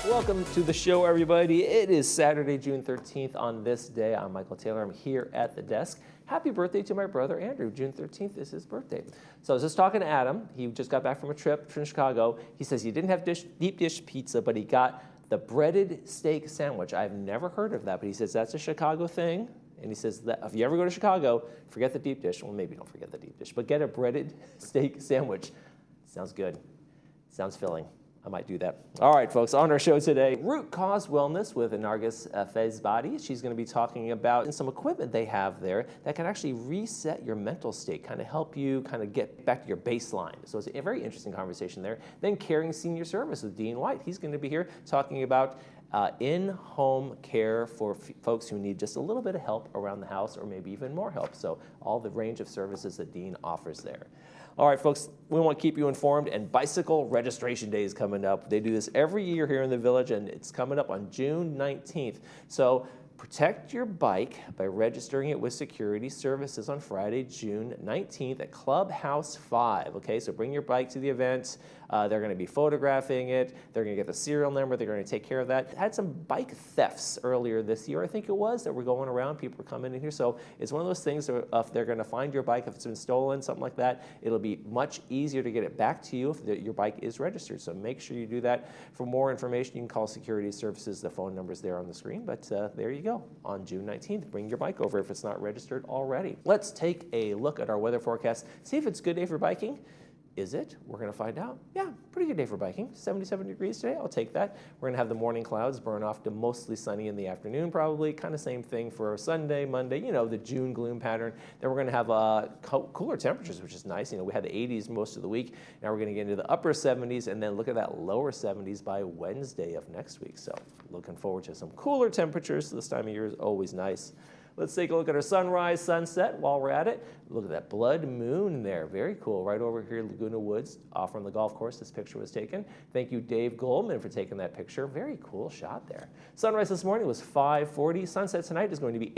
Welcome to the show, everybody. It is Saturday, June 13th. On this day, I'm Michael Taylor. I'm here at the desk. Happy birthday to my brother, Andrew. June 13th is his birthday. So I was just talking to Adam. He just got back from a trip from Chicago. He says he didn't have deep dish pizza, but he got the breaded steak sandwich. I've never heard of that, but he says that's a Chicago thing. And he says that if you ever go to Chicago, forget the deep dish. Well, maybe don't forget the deep dish, but get a breaded steak sandwich. Sounds good. Sounds filling. I might do that. All right, folks, on our show today, Root Cause Wellness with Nargis Fezbadi. She's going to be talking about some equipment they have there that can actually reset your mental state, kind of help you kind of get back to your baseline. So it's a very interesting conversation there. Then Caring Senior Service with Dean White. He's going to be here talking about in-home care for folks who need just a little bit of help around the house or maybe even more help. So all the range of services that Dean offers there. All right, folks, we want to keep you informed, and Bicycle Registration Day is coming up. They do this every year here in the village, and it's coming up on June 19th. So protect your bike by registering it with Security Services on Friday, June 19th at Clubhouse 5, okay? So bring your bike to the event. They're going to be photographing it. They're going to get the serial number. They're going to take care of that. Had some bike thefts earlier this year, I think it was, that were going around. People were coming in here. So it's one of those things that if they're going to find your bike, if it's been stolen, something like that, it'll be much easier to get it back to you if your bike is registered. So make sure you do that. For more information, you can call Security Services. The phone number's there on the screen. But there you go. On June 19th, bring your bike over if it's not registered already. Let's take a look at our weather forecast. See if it's a good day for biking. Is it? We're going to find out. Yeah, pretty good day for biking. 77 degrees today. I'll take that. We're going to have the morning clouds burn off to mostly sunny in the afternoon, probably. Kind of same thing for Sunday, Monday, you know, the June gloom pattern. Then we're going to have cooler temperatures, which is nice. You know, we had the 80s most of the week. Now we're going to get into the upper 70s, and then look at that lower 70s by Wednesday of next week. So looking forward to some cooler temperatures. This time of year is always nice. Let's take a look at our sunrise, sunset while we're at it. Look at that blood moon there. Very cool. Right over here, Laguna Woods, off from the golf course, this picture was taken. Thank you, Dave Goldman, for taking that picture. Very cool shot there. Sunrise this morning was 5:40. Sunset tonight is going to be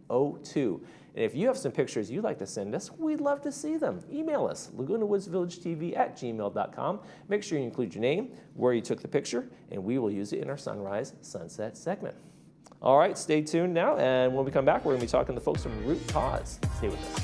8:02. And if you have some pictures you'd like to send us, we'd love to see them. Email us, lagunawoodsvillagetv@gmail.com. Make sure you include your name, where you took the picture, and we will use it in our sunrise, sunset segment. All right, stay tuned now, and when we come back, we're going to be talking to folks from Root Cause. Stay with us.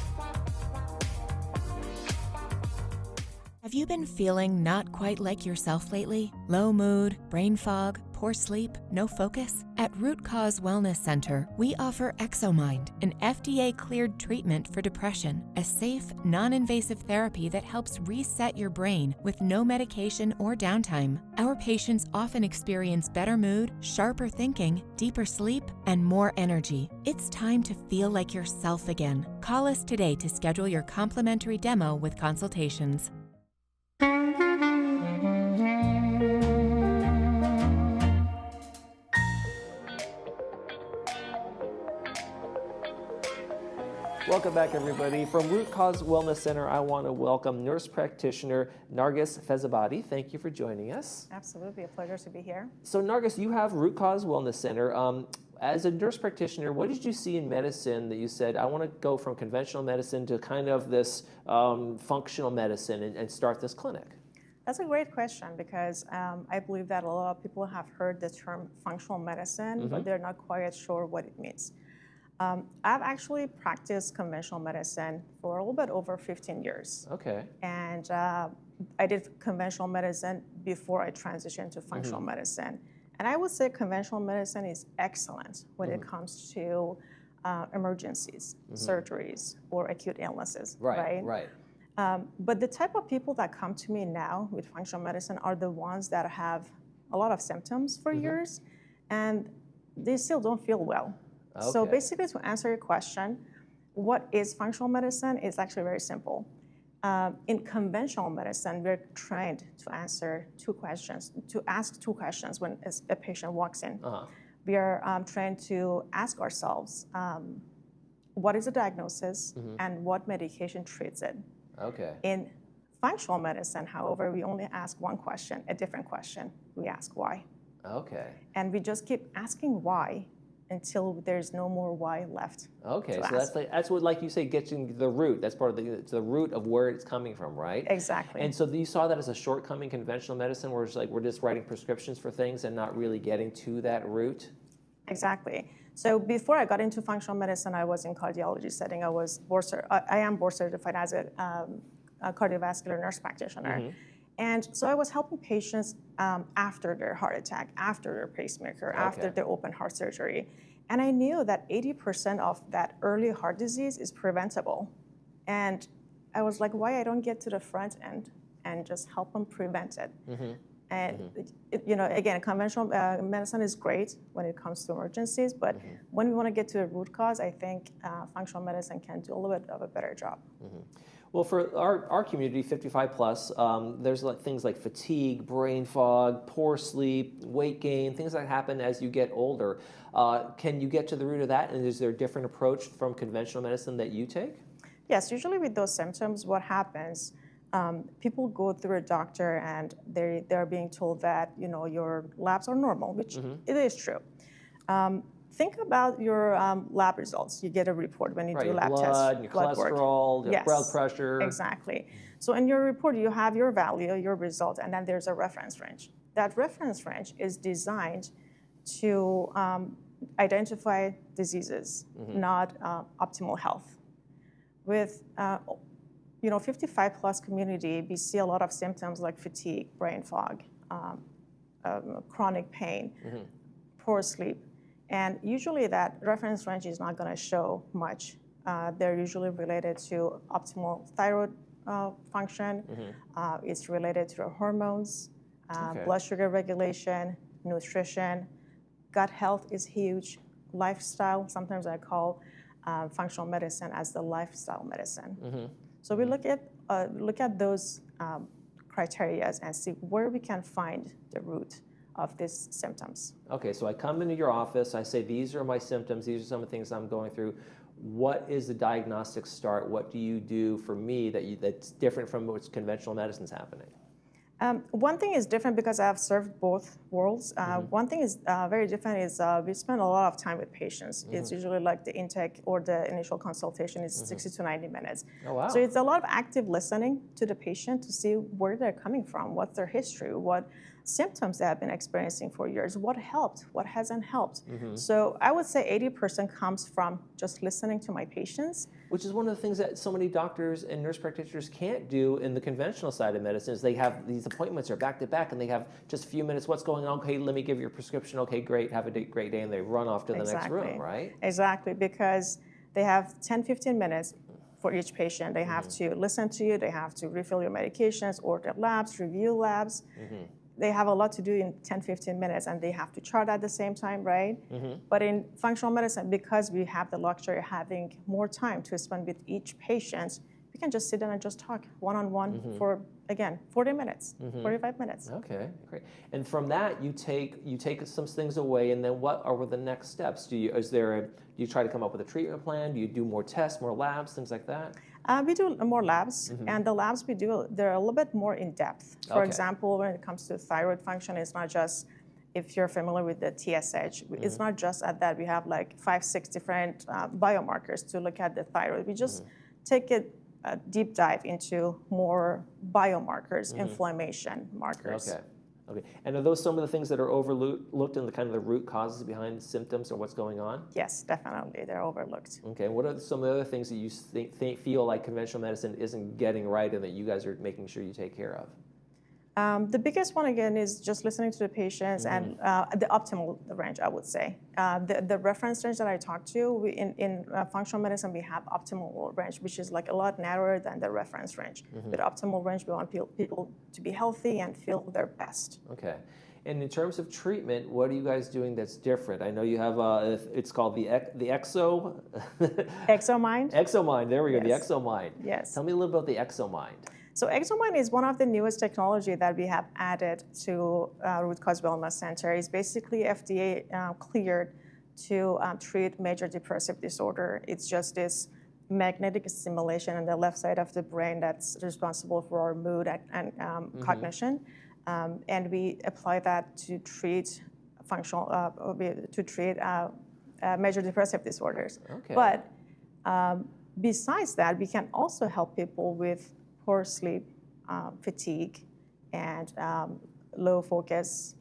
Have you been feeling not quite like yourself lately? Low mood, brain fog, poor sleep, no focus? At Root Cause Wellness Center, we offer ExoMind, an FDA-cleared treatment for depression, a safe, non-invasive therapy that helps reset your brain with no medication or downtime. Our patients often experience better mood, sharper thinking, deeper sleep, and more energy. It's time to feel like yourself again. Call us today to schedule your complimentary demo with consultations. Welcome back, everybody. From Root Cause Wellness Center, I want to welcome nurse practitioner Nargis Fezbadi. Thank you for joining us. Absolutely, a pleasure to be here. So Nargis, you have Root Cause Wellness Center. As a nurse practitioner, what did you see in medicine that you said, I want to go from conventional medicine to kind of this functional medicine and start this clinic? That's a great question because I believe that a lot of people have heard the term functional medicine, but they're not quite sure what it means. I've actually practiced conventional medicine for a little bit over 15 years. Okay. And I did conventional medicine before I transitioned to functional medicine. And I would say conventional medicine is excellent when it comes to emergencies, surgeries, or acute illnesses, right? But the type of people that come to me now with functional medicine are the ones that have a lot of symptoms for years, and they still don't feel well. Okay. So basically, to answer your question, what is functional medicine is actually very simple. In conventional medicine, we're trained to answer two questions, to ask two questions when a patient walks in. We are trained to ask ourselves, what is the diagnosis and what medication treats it? Okay. In functional medicine, however, we only ask one question, a different question. We ask why. Okay. And we just keep asking why until there's no more why left. Okay, to so ask. that's what, like you say, gets you the root. That's part of it's the root of where it's coming from, right? Exactly. And so you saw that as a shortcoming in conventional medicine, where it's like we're just writing prescriptions for things and not really getting to that root. Exactly. So before I got into functional medicine, I was in cardiology setting. I am board certified as a cardiovascular nurse practitioner. And so I was helping patients after their heart attack, after their pacemaker, after their open heart surgery. And I knew that 80% of that early heart disease is preventable. And I was like, why I don't get to the front end and just help them prevent it? And again, conventional medicine is great when it comes to emergencies, but when we want to get to the root cause, I think functional medicine can do a little bit of a better job. Well, for our community, 55 plus, there's things like fatigue, brain fog, poor sleep, weight gain, things that happen as you get older. Can you get to the root of that? And is there a different approach from conventional medicine that you take? Yes, usually with those symptoms, what happens, people go through a doctor and they're being told that your labs are normal, which it is true. Think about your lab results. You get a report when you do lab tests. Blood, your cholesterol, your blood pressure. Exactly. So in your report, you have your value, your result, and then there's a reference range. That reference range is designed to identify diseases, not optimal health. With 55 plus community, we see a lot of symptoms like fatigue, brain fog, chronic pain, poor sleep. And usually that reference range is not going to show much. They're usually related to optimal thyroid function. It's related to the hormones, blood sugar regulation, nutrition. Gut health is huge. Lifestyle, sometimes I call functional medicine as the lifestyle medicine. So we look at those criteria and see where we can find the root of these symptoms. Okay, so I come into your office, I say, these are my symptoms, these are some of the things I'm going through. What is the diagnostic start? What do you do for me that's different from what's conventional medicine's happening? One thing is different because I've served both worlds. One thing is very different is we spend a lot of time with patients. It's usually like the intake or the initial consultation is 60 to 90 minutes. Oh, wow. So it's a lot of active listening to the patient to see where they're coming from, what's their history, what symptoms they have been experiencing for years, what helped, what hasn't helped. So I would say 80% comes from just listening to my patients. Which is one of the things that so many doctors and nurse practitioners can't do in the conventional side of medicine is they have these appointments are back to back and they have just a few minutes. What's going on? Okay, let me give you a prescription. Okay, great. Have a great day. And they run off to the next room, right? Exactly, because they have 10, 15 minutes for each patient. They have to listen to you. They have to refill your medications, order labs, review labs. They have a lot to do in 10, 15 minutes, and they have to chart at the same time, right? But in functional medicine, because we have the luxury of having more time to spend with each patient, we can just sit down and just talk one-on-one for, again, 40 minutes, 45 minutes. Okay, great. And from that, you take some things away, and then what are the next steps? Do you try to come up with a treatment plan? Do you do more tests, more labs, things like that? We do more labs, and the labs we do, they're a little bit more in depth. For example, when it comes to thyroid function, it's not just, if you're familiar with the TSH, it's not just at that. We have like 5, 6 different biomarkers to look at the thyroid. We just take a deep dive into more biomarkers, inflammation markers. Okay. And are those some of the things that are overlooked in the kind of the root causes behind the symptoms or what's going on? Yes, definitely. They're overlooked. Okay. What are some of the other things that you feel like conventional medicine isn't getting right and that you guys are making sure you take care of? The biggest one, again, is just listening to the patients and the optimal range, I would say. The reference range that I talked to, in functional medicine, we have optimal range, which is like a lot narrower than the reference range. With optimal range, we want people to be healthy and feel their best. Okay. And in terms of treatment, what are you guys doing that's different? I know you have, it's called the Exo... ExoMind? ExoMind, there we go, Yes. the ExoMind. Yes. Tell me a little about the ExoMind. So ExoMind is one of the newest technology that we have added to Root Cause Wellness Center. It's basically FDA cleared to treat major depressive disorder. It's just this magnetic stimulation on the left side of the brain that's responsible for our mood and cognition. And we apply that to treat major depressive disorders. Okay. But besides that, we can also help people with poor sleep, fatigue, and low focus,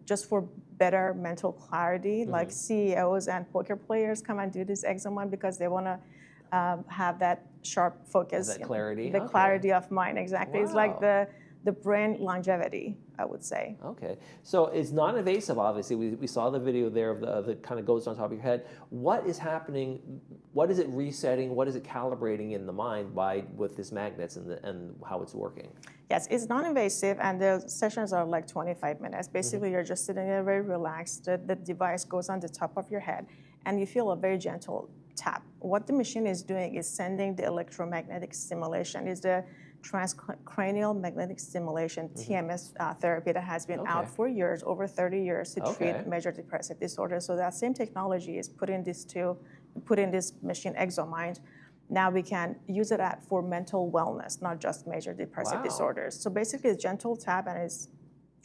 just for better mental clarity. Like CEOs and poker players come and do this ExoMind because they want to have that sharp focus. That clarity? The Okay. clarity of mind, exactly. It's like Wow. the brain longevity, I would say. Okay, so it's non-invasive. Obviously, we saw the video there of the kind of goes on top of your head. What is happening? What is it resetting? What is it calibrating in the mind with these magnets and how it's working? Yes, it's non-invasive, and the sessions are like 25 minutes. Basically, you're just sitting there very relaxed. The device goes on the top of your head, and you feel a very gentle tap. What the machine is doing is sending the electromagnetic stimulation. Is the transcranial magnetic stimulation, TMS therapy that has been out for years, over 30 years, to treat major depressive disorder. So that same technology is put in this machine, ExoMind. Now we can use it for mental wellness, not just major depressive disorders. So basically, it's gentle tap and it's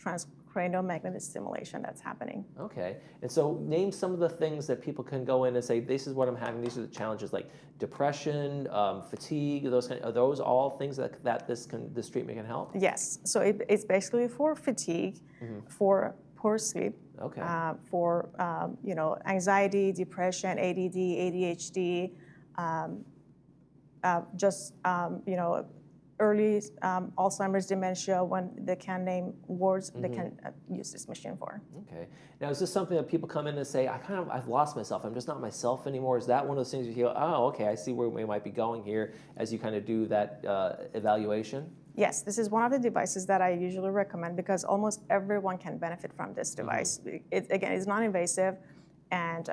transcranial magnetic stimulation that's happening. Okay, and so name some of the things that people can go in and say, this is what I'm having, these are the challenges, like depression, fatigue, are those all things that this treatment can help? Yes, so it's basically for fatigue, for poor sleep, for anxiety, depression, ADD, ADHD, early Alzheimer's, dementia. When they can name words, they can use this machine for. Okay. Now, is this something that people come in and say, I've lost myself, I'm just not myself anymore? Is that one of those things you feel, oh, okay, I see where we might be going here as you kind of do that evaluation? Yes, this is one of the devices that I usually recommend because almost everyone can benefit from this device. Again, it's non-invasive, and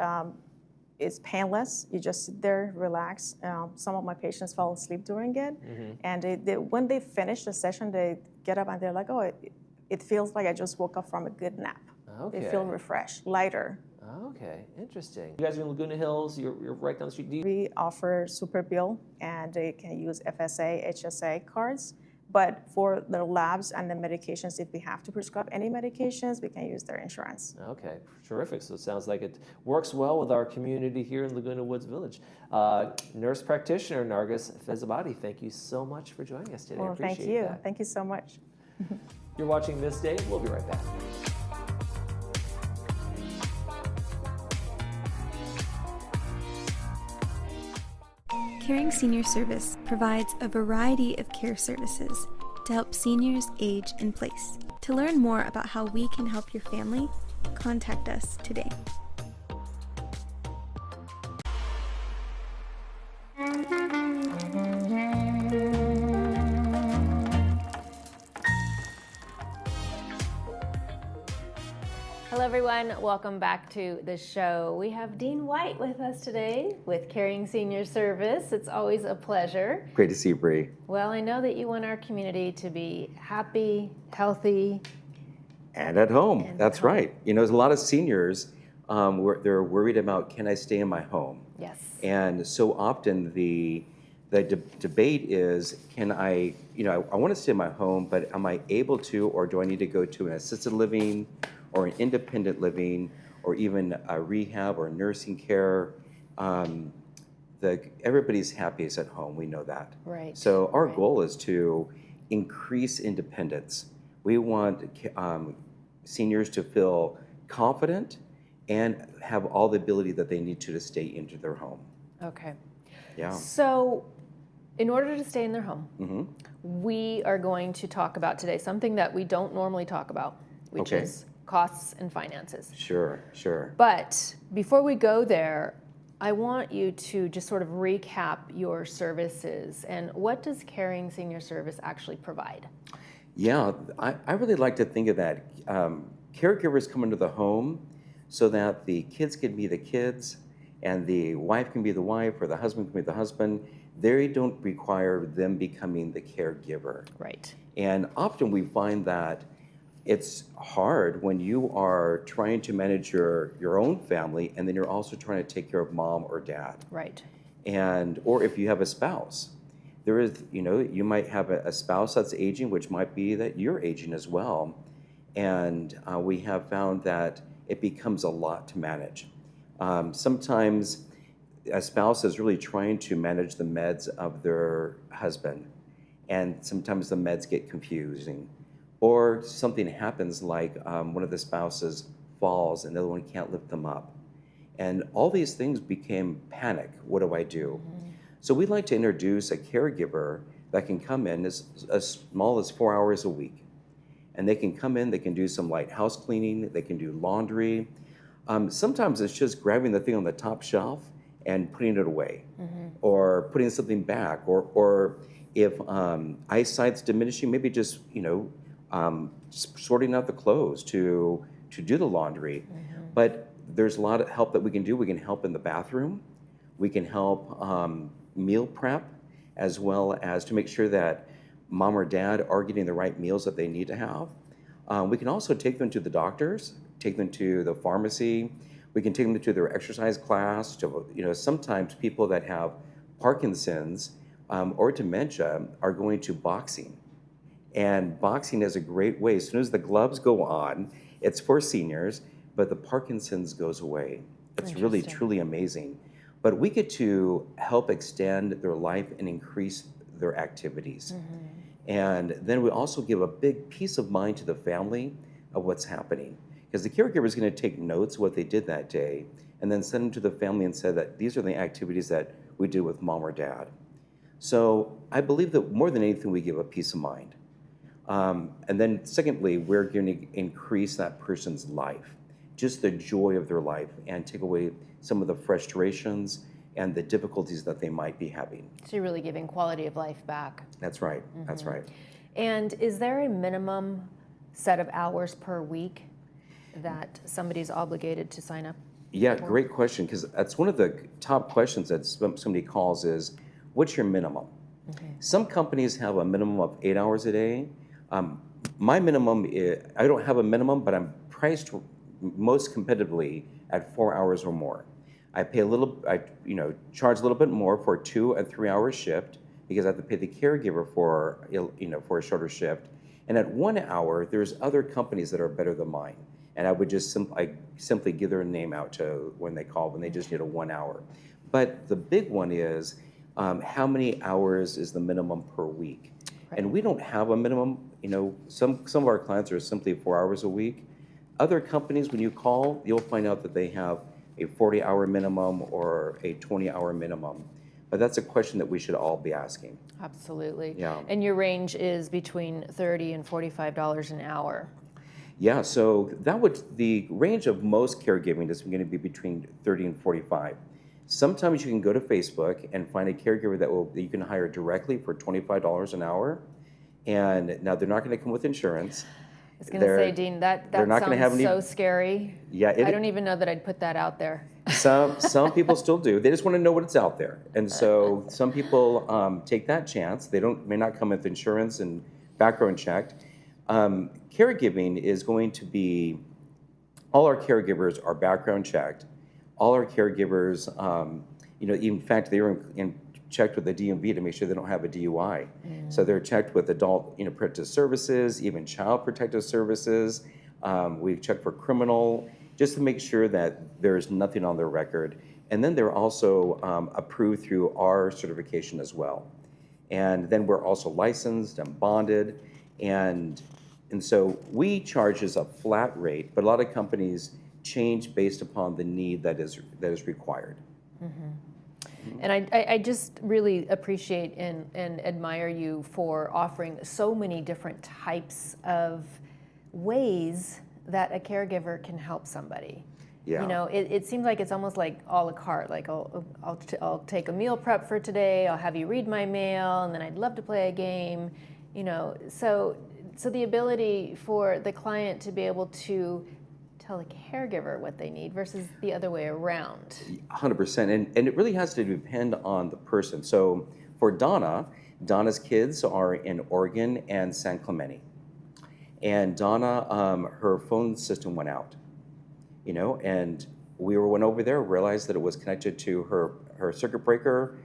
it's painless. You just sit there, relax. Some of my patients fall asleep during it, and when they finish the session, they get up and they're like, oh, it feels like I just woke up from a good nap. Okay. They feel refreshed, lighter. Okay, interesting. You guys are in Laguna Hills, you're right down the street. We offer Super Bill, and they can use FSA, HSA cards. But for the labs and the medications, if we have to prescribe any medications, we can use their insurance. Okay, terrific. So it sounds like it works well with our community here in Laguna Woods Village. Nurse practitioner Nargis Fezabadi, thank you so much for joining us today. Well, I appreciate thank you. that. Thank you so much. You're watching ThisDay. We'll be right back. Caring Senior Service provides a variety of care services to help seniors age in place. To learn more about how we can help your family, contact us today. Hello everyone, welcome back to the show. We have Dean White with us today with Caring Senior Service. It's always a pleasure. Great to see you, Bree. Well, I know that you want our community to be happy, healthy. And at home, that's right. There's a lot of seniors, they're worried about, can I stay in my home? Yes. And so often the debate is, can I want to stay in my home, but am I able to, or do I need to go to an assisted living or an independent living, or even a rehab or nursing care? Everybody's happiest at home, we know that. Right. So our goal is to increase independence. We want seniors to feel confident and have all the ability that they need to stay into their home. Okay. Yeah. So, in order to stay in their home, we are going to talk about today something that we don't normally talk about, which is costs and finances. Sure. But before we go there, I want you to just sort of recap your services and what does Caring Senior Service actually provide? Yeah, I really like to think of that. Caregivers come into the home so that the kids can be the kids and the wife can be the wife or the husband can be the husband. They don't require them becoming the caregiver. Right. And often we find that it's hard when you are trying to manage your own family and then you're also trying to take care of mom or dad. Right. Or if you have a spouse. There is, you might have a spouse that's aging, which might be that you're aging as well. And we have found that it becomes a lot to manage. Sometimes a spouse is really trying to manage the meds of their husband, and sometimes the meds get confusing. Or something happens like one of the spouses falls and the other one can't lift them up. And all these things became panic. What do I do? So we'd like to introduce a caregiver that can come in as small as 4 hours a week. And they can come in, they can do some light house cleaning, they can do laundry. Sometimes it's just grabbing the thing on the top shelf and putting it away, or putting something back, or if eyesight's diminishing, maybe just sorting out the clothes to do the laundry. But there's a lot of help that we can do. We can help in the bathroom. We can help meal prep, as well as to make sure that mom or dad are getting the right meals that they need to have. We can also take them to the doctors, take them to the pharmacy. We can take them to their exercise class. Sometimes people that have Parkinson's or dementia are going to boxing. And boxing is a great way. As soon as the gloves go on, it's for seniors, but the Parkinson's goes away. It's really, truly amazing. But we get to help extend their life and increase their activities. And then we also give a big peace of mind to the family of what's happening. Because the caregiver is going to take notes of what they did that day and then send them to the family and say that these are the activities that we did with mom or dad. So I believe that more than anything, we give a peace of mind. And then secondly, we're going to increase that person's life, just the joy of their life, and take away some of the frustrations and the difficulties that they might be having. So you're really giving quality of life back. That's right. That's right. And is there a minimum set of hours per week that somebody's obligated to sign up? Yeah, great question, because that's one of the top questions that somebody calls is, what's your minimum? Some companies have a minimum of 8 hours a day. My minimum is, I don't have a minimum, but I'm priced most competitively at 4 hours or more. I pay charge a little bit more for 2 and 3 hour shift because I have to pay the caregiver for a shorter shift. And at 1 hour, there's other companies that are better than mine. And I would just simply give their name out to when they call, when they just need a 1 hour. But the big one is, how many hours is the minimum per week? Right. And we don't have a minimum. Some of our clients are simply 4 hours a week. Other companies, when you call, you'll find out that they have a 40-hour minimum or a 20-hour minimum. But that's a question that we should all be asking. Absolutely. Yeah. And your range is between $30 and $45 an hour. Yeah, so the range of most caregiving is going to be between 30 and 45. Sometimes you can go to Facebook and find a caregiver that you can hire directly for $25 an hour. And now they're not going to come with insurance. I was going to say, Dean, that sounds so scary. Yeah, I don't even know that I'd put that out there. Some people still do. They just want to know what's out there. And so some people take that chance. They may not come with insurance and background checked. Caregiving is going to be, all our caregivers are background checked. All our caregivers, in fact, they were checked with the DMV to make sure they don't have a DUI. So they're checked with adult protective services, even child protective services. We've checked for criminal, just to make sure that there's nothing on their record. And then they're also approved through our certification as well. And then we're also licensed and bonded. And so we charge as a flat rate, but a lot of companies change based upon the need that is required. And I just really appreciate and admire you for offering so many different types of ways that a caregiver can help somebody. Yeah. It seems like it's almost like a la carte. Like I'll take a meal prep for today. I'll have you read my mail, and then I'd love to play a game. So the ability for the client to be able to tell the caregiver what they need versus the other way around. 100%, and it really has to depend on the person. So for Donna's kids are in Oregon and San Clemente. And Donna, her phone system went out, and we went over there, realized that it was connected to her circuit breaker,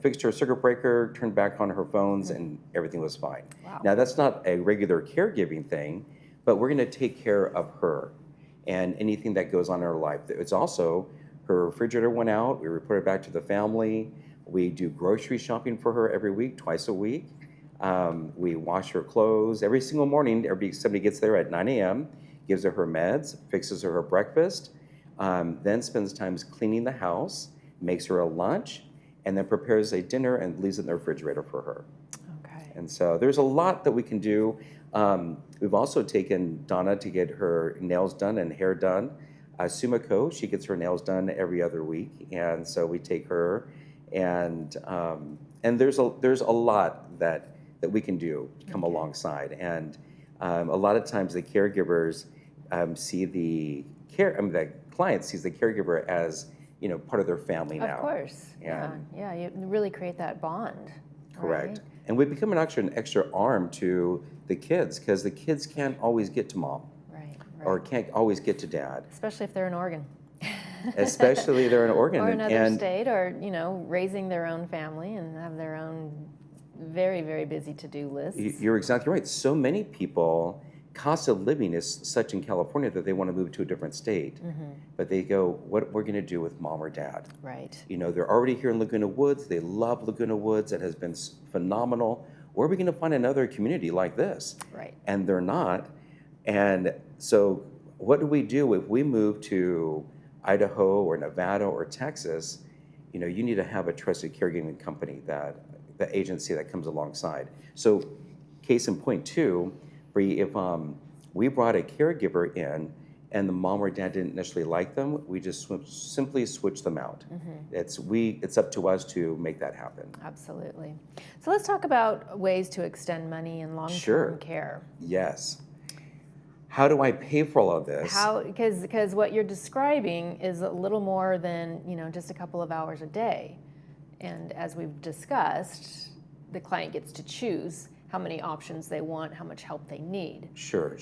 fixed her circuit breaker, turned back on her phones, and everything was fine. Wow. Now, that's not a regular caregiving thing, but we're going to take care of her. and anything that goes on in her life. It's also her refrigerator went out. We report it back to the family. We do grocery shopping for her every week, twice a week. We wash her clothes every single morning. Somebody gets there at 9 a.m., gives her meds, fixes her breakfast, then spends time cleaning the house, makes her a lunch, and then prepares a dinner and leaves it in the refrigerator for her. Okay. And so there's a lot that we can do. We've also taken Donna to get her nails done and hair done. Sumiko, she gets her nails done every other week, and so we take her, and there's a lot that we can do come alongside, and a lot of times the caregivers see the client sees the caregiver as part of their family now. Of course. Yeah. You really create that bond. Correct. Right? And we become an extra arm to the kids, because the kids can't always get to mom. Right. Or can't always get to dad. Especially if they're in Oregon. Especially they're in Oregon. Or another state, or raising their own family and have their own very, very busy to-do lists. You're exactly right. So many people, cost of living is such in California that they want to move to a different state. But they go, what we're going to do with mom or dad? Right. They're already here in Laguna Woods. They love Laguna Woods. It has been phenomenal. Where are we going to find another community like this? Right. And they're not. And so what do we do if we move to Idaho or Nevada or Texas? You need to have a trusted caregiving company, the agency that comes alongside. So case in point too, Bree, if we brought a caregiver in and the mom or dad didn't necessarily like them, we just simply switch them out. It's up to us to make that happen. Absolutely. So let's talk about ways to extend money in long-term care. Yes. How do I pay for all of this? Because what you're describing is a little more than just a couple of hours a day, and as we've discussed, the client gets to choose how many options they want, how much help they need. Sure.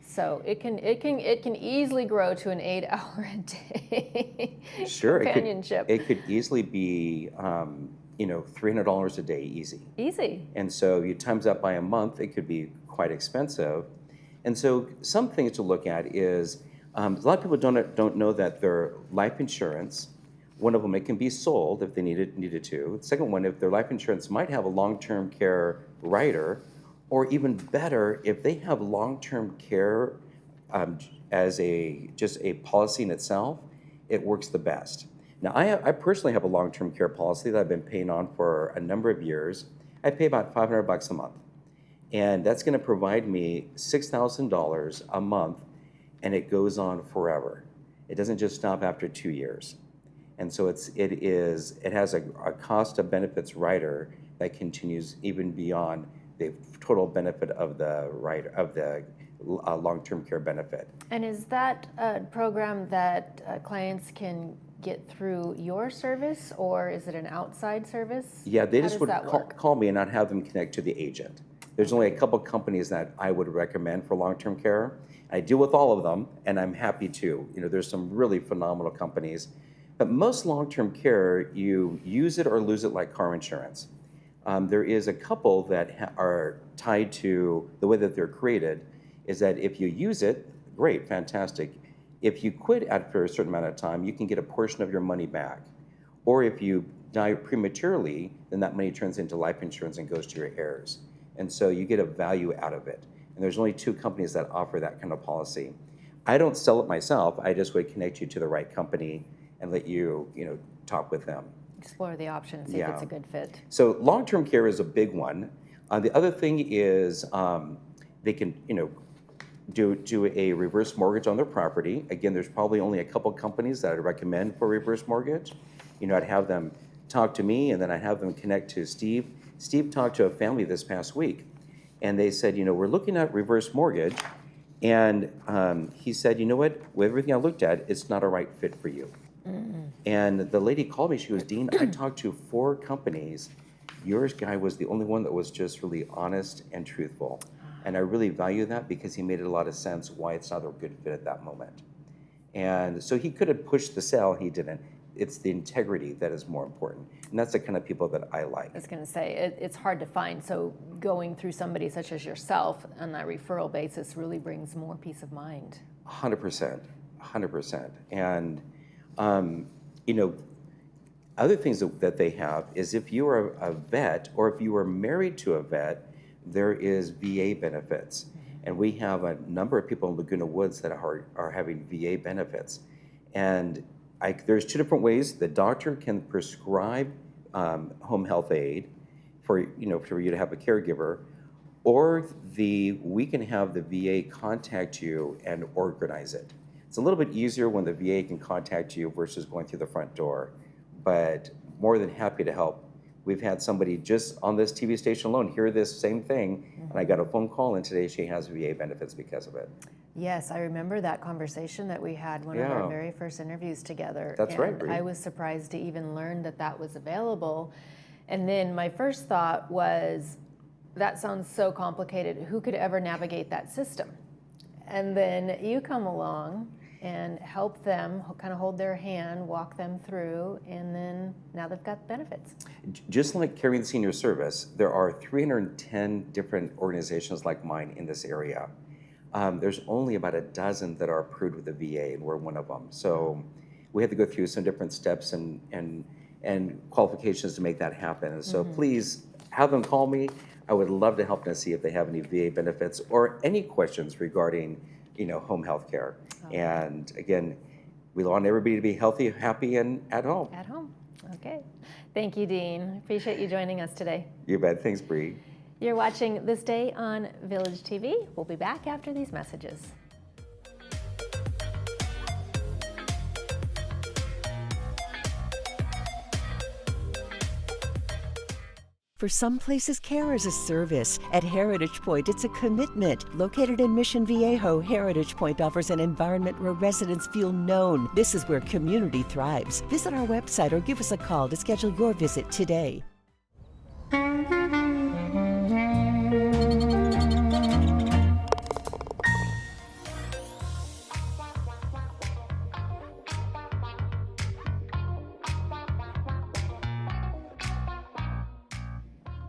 So it can easily grow to an 8-hour a day companionship. It could easily be $300 a day easy. Easy. And so you times that by a month, it could be quite expensive. And so some things to look at is a lot of people don't know that their life insurance, one of them, it can be sold if they needed to. The second one, if their life insurance might have a long-term care rider, or even better, if they have long-term care as just a policy in itself, it works the best. Now, I personally have a long-term care policy that I've been paying on for a number of years. I pay about $500 a month. And that's going to provide me $6,000 a month, and it goes on forever. It doesn't just stop after 2 years. And so it has a cost of benefits rider that continues even beyond the total benefit of the long-term care benefit. And is that a program that clients can get through your service, or is it an outside service? Yeah, they How just does would that work? call me, and I'd have them connect to the agent. There's only a couple companies that I would recommend for long-term care. I deal with all of them, and I'm happy to. There's some really phenomenal companies. But most long-term care, you use it or lose it like car insurance. There is a couple that are tied to the way that they're created, is that if you use it, great, fantastic. If you quit after a certain amount of time, you can get a portion of your money back. Or if you die prematurely, then that money turns into life insurance and goes to your heirs. And so you get a value out of it. And there's only 2 companies that offer that kind of policy. I don't sell it myself. I just would connect you to the right company and let you, talk with them. Explore the options, see if it's a good fit. So long-term care is a big one. The other thing is they can, do a reverse mortgage on their property. Again, there's probably only a couple companies that I'd recommend for reverse mortgage. I'd have them talk to me, and then I'd have them connect to Steve. Steve talked to a family this past week, and they said, we're looking at reverse mortgage, and he said, with everything I looked at, it's not a right fit for you. And the lady called me, she goes, Dean, I talked to 4 companies. Yours guy was the only one that was just really honest and truthful. And I really value that, because he made a lot of sense why it's not a good fit at that moment. And so he could have pushed the sale, he didn't. it's the integrity that is more important. And that's the kind of people that I like. I was going to say, it's hard to find. So going through somebody such as yourself on that referral basis really brings more peace of mind. 100%, 100%. And, you know, other things that they have is if you are a vet or if you are married to a vet, there is VA benefits. And we have a number of people in Laguna Woods that are having VA benefits. And there's two different ways. The doctor can prescribe home health aid for you to have a caregiver, or we can have the VA contact you and organize it. It's a little bit easier when the VA can contact you versus going through the front door, but more than happy to help. We've had somebody just on this TV station alone hear this same thing, and I got a phone call, and today she has VA benefits because of it. Yes, I remember that conversation that we had, one of our very first interviews together. That's right, Bree. I was surprised to even learn that that was available. And then my first thought was, that sounds so complicated. Who could ever navigate that system? And then you come along and help them, kind of hold their hand, walk them through, and then now they've got benefits. Just like Caring Senior Service, there are 310 different organizations like mine in this area. There's only about a dozen that are approved with the VA, and we're one of them. So we had to go through some different steps and qualifications to make that happen. And so please have them call me. I would love to help them see if they have any VA benefits or any questions regarding, home health care. And again, we want everybody to be healthy, happy, and at home. At home. Okay. Thank you, Dean. Appreciate you joining us today. You bet. Thanks, Bree. You're watching This Day on Village TV. We'll be back after these messages. For some places, care is a service. At Heritage Point, it's a commitment. Located in Mission Viejo, Heritage Point offers an environment where residents feel known. This is where community thrives. Visit our website or give us a call to schedule your visit today.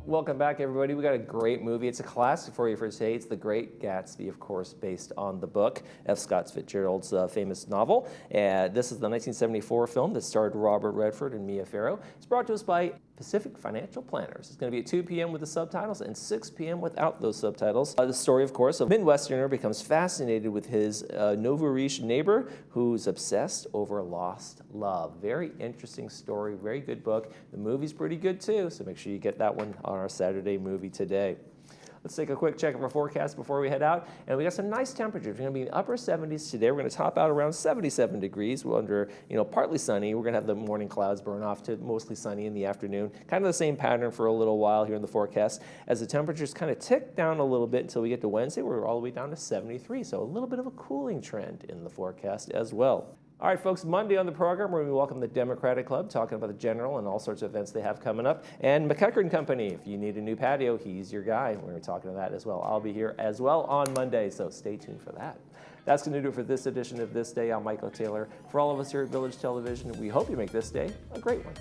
Welcome back, everybody. We got a great movie. It's a classic for you for today. It's The Great Gatsby, of course, based on the book, F. Scott Fitzgerald's famous novel. And this is the 1974 film that starred Robert Redford and Mia Farrow. It's brought to us by Pacific Financial Planners. It's going to be at 2 p.m. with the subtitles and 6 p.m. without those subtitles. The story, of course, of a Midwesterner becomes fascinated with his nouveau riche neighbor who's obsessed over lost love. Very interesting story, very good book. The movie's pretty good too, so make sure you get that one on our Saturday movie today. Let's take a quick check of our forecast before we head out. And we got some nice temperatures. We're going to be in the upper 70s today. We're going to top out around 77 degrees. We're under, partly sunny. We're going to have the morning clouds burn off to mostly sunny in the afternoon. Kind of the same pattern for a little while here in the forecast. As the temperatures kind of tick down a little bit until we get to Wednesday, we're all the way down to 73. So a little bit of a cooling trend in the forecast as well. All right, folks, Monday on the program, we're going to welcome the Democratic Club, talking about the general and all sorts of events they have coming up. And McEachern Company, if you need a new patio, he's your guy. We're going to be talking to that as well. I'll be here as well on Monday, so stay tuned for that. That's going to do it for this edition of This Day. I'm Michael Taylor. For all of us here at Village Television, we hope you make this day a great one.